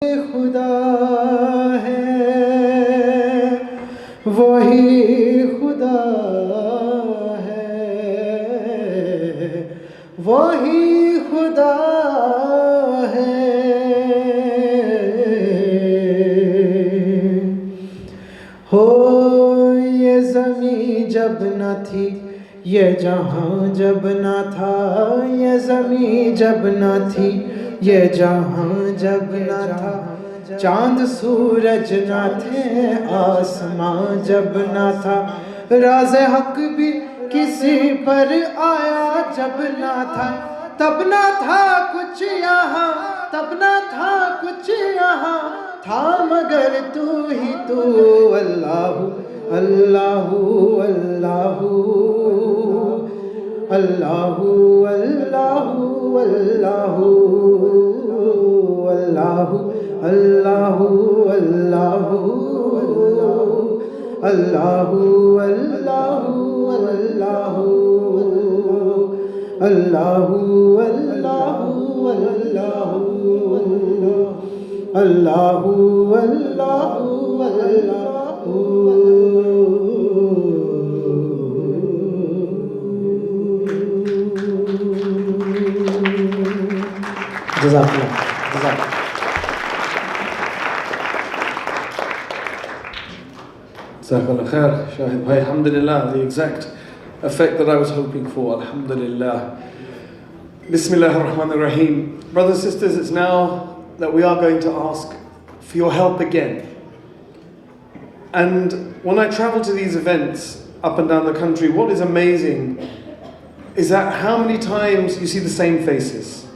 खुदा है वही खुदा है वही खुदा है हो ये ज़मीं जब न थी ये जहां जब न था ये ज़मीं जब न थी ये जहां जब न था चांद सूरज न थे आसमां जब न था राज़े हक भी किसी पर आया जब न था तब न था कुछ यहाँ तब न था कुछ यहाँ था मगर तू ही तू अल्लाहू अल्लाहू अल्लाहू अल्लाहू अल्लाहू अल्लाहू अल्लाहू अल्लाहू अल्लाहू अल्लाहू अल्लाहू अल्लाहू अल्लाहू अल्लाहू अल्लाहू अल्लाहू अल्लाहू जज़ाकल्लाह जज़ाकल्लाह Jazakallah khair, Shahid Bhai. Alhamdulillah, the exact effect that I was hoping for. Alhamdulillah. Bismillahir Rahmanir Rahim. Brothers and sisters, it's now that we are going to ask for your help again. And when I travel to these events up and down the country, what is amazing is that how many times you see the same faces.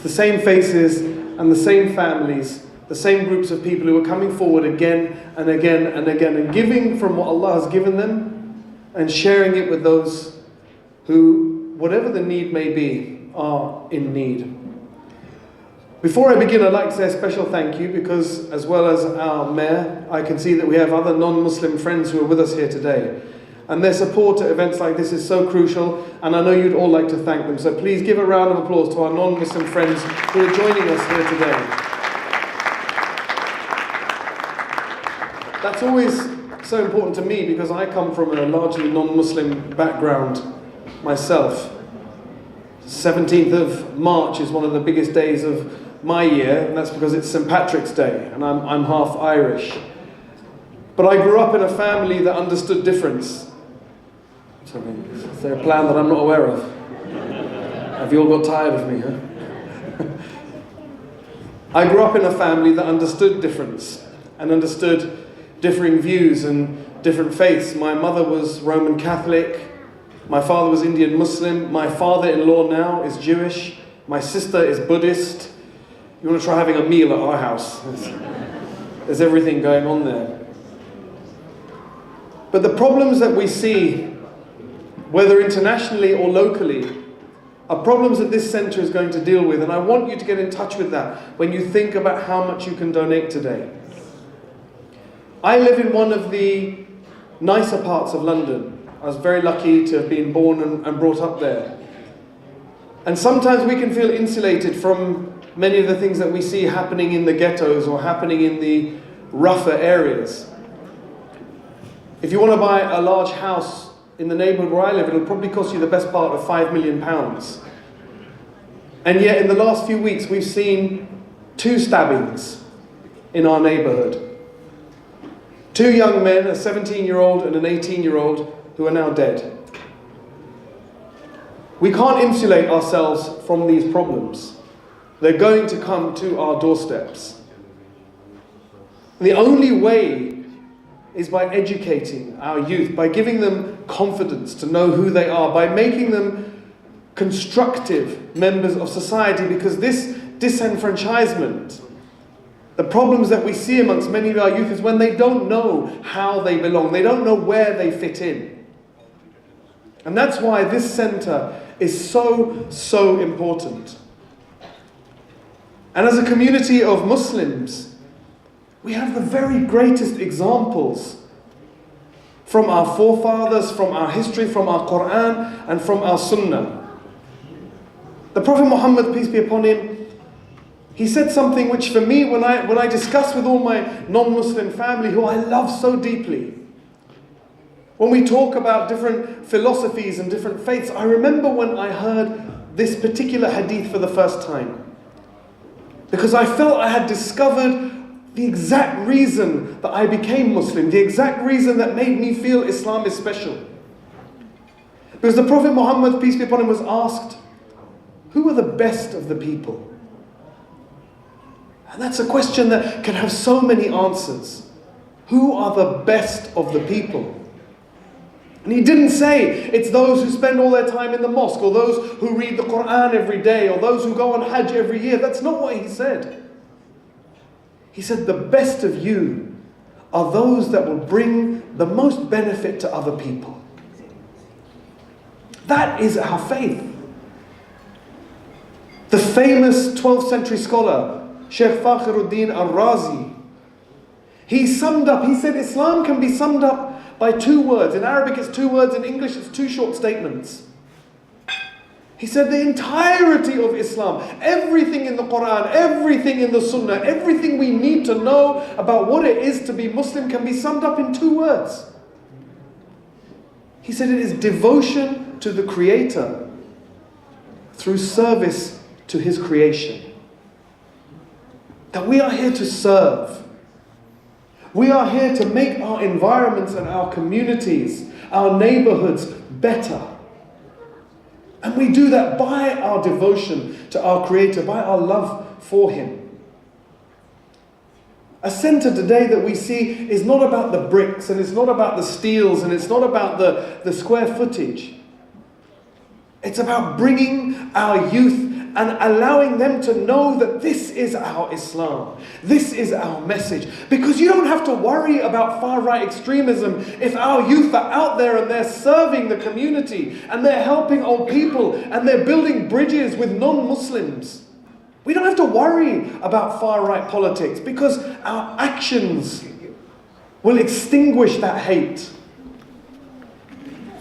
The same faces and the same families, the same groups of people who are coming forward again and again and again and giving from what Allah has given them and sharing it with those who, whatever the need may be, are in need. Before I begin, I'd like to say a special thank you because as well as our mayor, I can see that we have other non-Muslim friends who are with us here today. And their support at events like this is so crucial, and I know you'd all like to thank them. So please give a round of applause to our non-Muslim friends who are joining us here today. That's always so important to me because I come from a largely non-Muslim background myself. 17th of March is one of the biggest days of my year, and that's because it's St. Patrick's Day, and I'm half Irish. But I grew up in a family that understood difference. Is there a plan that I'm not aware of? Have you all got tired of me, huh? I grew up in a family that understood difference and understood differing views and different faiths. My mother was Roman Catholic. My father was Indian Muslim. My father-in-law now is Jewish. My sister is Buddhist. You want to try having a meal at our house? There's everything going on there. But the problems that we see, whether internationally or locally, are problems that this centre is going to deal with. And I want you to get in touch with that when you think about how much you can donate today. I live in one of the nicer parts of London. I was very lucky to have been born and brought up there. And sometimes we can feel insulated from many of the things that we see happening in the ghettos or happening in the rougher areas. If you want to buy a large house in the neighbourhood where I live, it'll probably cost you the best part of £5 million. And yet in the last few weeks we've seen 2 stabbings in our neighbourhood. 2 young men, a 17-year-old and an 18-year-old, who are now dead. We can't insulate ourselves from these problems. They're going to come to our doorsteps. And the only way is by educating our youth, by giving them confidence to know who they are, by making them constructive members of society, because this disenfranchisement, the problems that we see amongst many of our youth is when they don't know how they belong, they don't know where they fit in. And that's why this centre is so important. And as a community of Muslims, we have the very greatest examples from our forefathers, from our history, from our Quran, and from our Sunnah. The Prophet Muhammad, peace be upon him, He said something which for me, when I discuss with all my non-Muslim family, who I love so deeply, when we talk about different philosophies and different faiths, I remember when I heard this particular hadith for the first time. Because I felt I had discovered the exact reason that I became Muslim, the exact reason that made me feel Islam is special. Because the Prophet Muhammad, peace be upon him, was asked, who are the best of the people? And that's a question that can have so many answers. Who are the best of the people? And he didn't say it's those who spend all their time in the mosque, or those who read the Quran every day, or those who go on Hajj every year. That's not what he said. He said the best of you are those that will bring the most benefit to other people. That is our faith. The famous 12th century scholar, Sheikh Fakhruddin al-Razi, he said Islam can be summed up by 2 words. In Arabic it's 2 words, in English it's 2 short statements. He said the entirety of Islam, everything in the Quran, everything in the Sunnah, everything we need to know about what it is to be Muslim can be summed up in 2 words. He said it is devotion to the Creator through service to His creation. That we are here to serve. We are here to make our environments and our communities, our neighborhoods better. And we do that by our devotion to our Creator, by our love for Him. A centre today that we see is not about the bricks, and it's not about the steels, and it's not about the square footage. It's about bringing our youth and allowing them to know that this is our Islam. This is our message. Because you don't have to worry about far-right extremism if our youth are out there and they're serving the community and they're helping old people and they're building bridges with non-Muslims. We don't have to worry about far-right politics because our actions will extinguish that hate.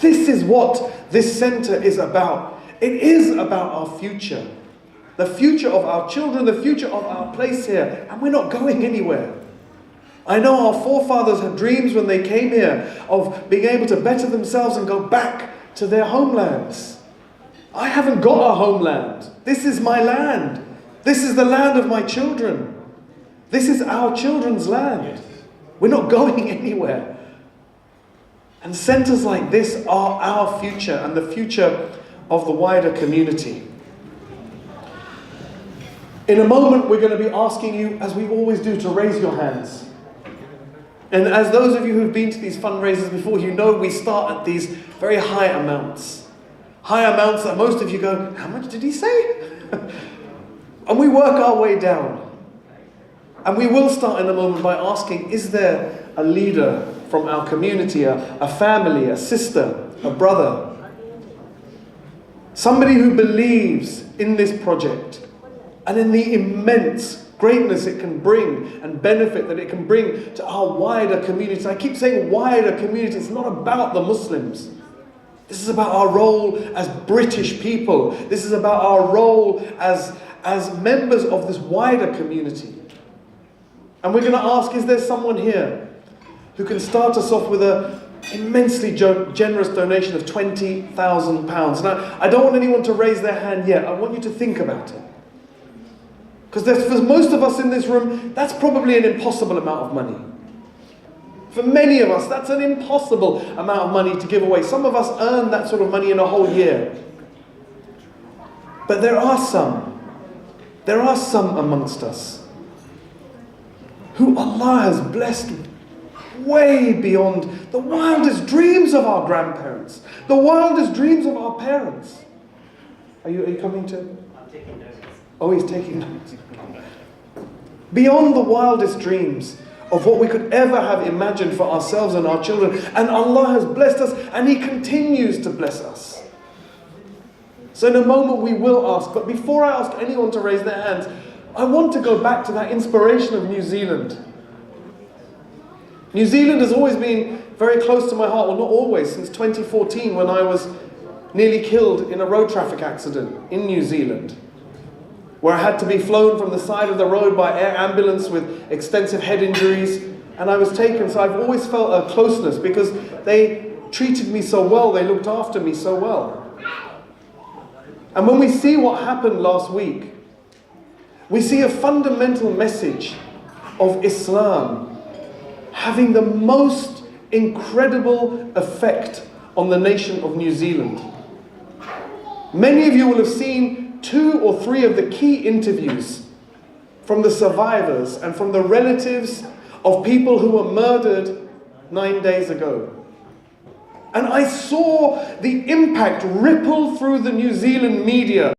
This is what this centre is about. It is about our future. The future of our children, the future of our place here. And we're not going anywhere. I know our forefathers had dreams when they came here of being able to better themselves and go back to their homelands. I haven't got a homeland. This is my land. This is the land of my children. This is our children's land. We're not going anywhere. And centres like this are our future and the future of the wider community. In a moment, we're going to be asking you, as we always do, to raise your hands. And as those of you who've been to these fundraisers before, you know we start at these very high amounts. High amounts that most of you go, how much did he say? And we work our way down. And we will start in a moment by asking, is there a leader from our community, a family, a sister, a brother? Somebody who believes in this project and in the immense greatness it can bring and benefit that it can bring to our wider community. I keep saying wider community. It's not about the Muslims. This is about our role as British people. This is about our role as members of this wider community. And we're going to ask, is there someone here who can start us off with an immensely generous donation of £20,000? Now, I don't want anyone to raise their hand yet. I want you to think about it. Because for most of us in this room, that's probably an impossible amount of money. For many of us, that's an impossible amount of money to give away. Some of us earn that sort of money in a whole year. But there are some amongst us who Allah has blessed way beyond the wildest dreams of our grandparents, the wildest dreams of our parents. Are you coming to? I'm taking notes. Oh, he's taking notes. Beyond the wildest dreams of what we could ever have imagined for ourselves and our children. And Allah has blessed us, and He continues to bless us. So in a moment we will ask, but before I ask anyone to raise their hands, I want to go back to that inspiration of New Zealand. New Zealand has always been very close to my heart. Well, not always, since 2014 when I was nearly killed in a road traffic accident in New Zealand. where I had to be flown from the side of the road by air ambulance with extensive head injuries, and I was taken. So I've always felt a closeness because they treated me so well, they looked after me so well. And when we see what happened last week, we see a fundamental message of Islam having the most incredible effect on the nation of New Zealand. Many of you will have seen 2 or 3 of the key interviews from the survivors and from the relatives of people who were murdered 9 days ago. And I saw the impact ripple through the New Zealand media